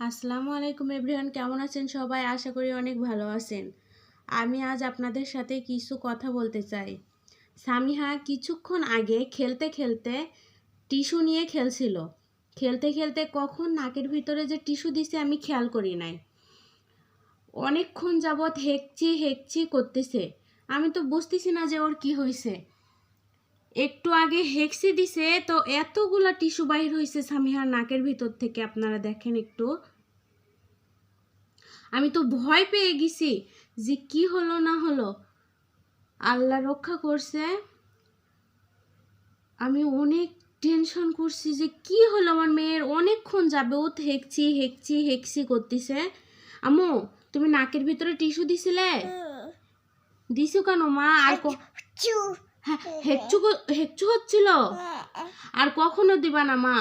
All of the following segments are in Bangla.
আসসালামু আলাইকুম এভরিওয়ান, কেমন আছেন সবাই? আশা করি অনেক ভালো আছেন। আমি আজ আপনাদের সাথে কিছু কথা বলতে চাই। সামিহা কিছুক্ষণ আগে খেলতে খেলতে টিস্যু নিয়ে খেলছিল। খেলতে খেলতে কখন নাকের ভিতরে যে টিস্যু দিছে আমি খেয়াল করি নাই। অনেকক্ষণ যাবৎ হেঁকচি হেঁকচি করতেছে। আমি তো বুঝতেছি না যে ওর কি হয়েছে। একটু আগে হেঁকচি দিছে তো এতগুলা টিস্যু বাহির হয়েছে সামিহার নাকের ভিতর থেকে, আপনারা দেখেন একটু। আমি তো ভয় পেয়ে গেছি যে কি হলো না হলো, আল্লাহ রক্ষা করছে। আমি অনেক টেনশন করছি যে কি হলো আমার মেয়ের। অনেকক্ষণ যাবে ও হেঁকচি হেঁকচি হেঁকচি করতেছে। আম্মু, তুমি নাকের ভিতরে টিস্যু দিছিলে? দিছো কেন মা? আর হ্যাঁ, হেঁকচু হেঁকচু হচ্ছিল। আর কখনো দিবা না মা?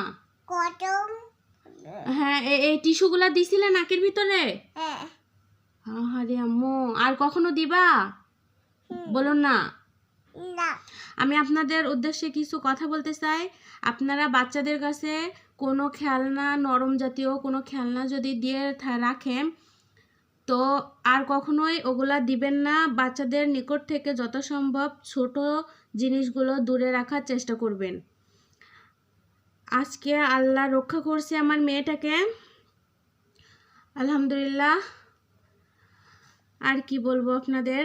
হ্যাঁ, এই টিস্যুগুলা দিছিলে নাকের ভিতরে? আরে আম্মু, আর কখনো দিবা? বলুন না। আমি আপনাদের উদ্দেশ্যে কিছু কথা বলতে চাই। আপনারা বাচ্চাদের কাছে কোনো খেলনা, নরম জাতীয় কোনো খেলনা যদি দিয়ে রাখেন তো আর কখনোই ওগুলা দিবেন না। বাচ্চাদের নিকট থেকে যত সম্ভব ছোট জিনিসগুলো দূরে রাখার চেষ্টা করবেন। আজকে আল্লাহ রক্ষা করছে আমার মেয়েটাকে, আলহামদুলিল্লাহ। আর কি বলবো আপনাদের,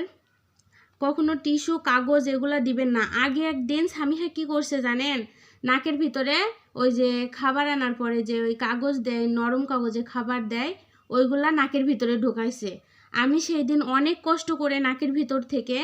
কখনো টিস্যু, কাগজ এগুলো দিবেন না। আগে একদিন সামিহা কি করছে জানেন? নাকের ভিতরে ওই যে খাবার আনার পরে যে ওই কাগজ দেয়, নরম কাগজে খাবার দেয়, ওইগুলা নাকের ভিতরে ঢুকাইছে। আমি সেই দিন অনেক কষ্ট করে নাকের ভিতর থেকে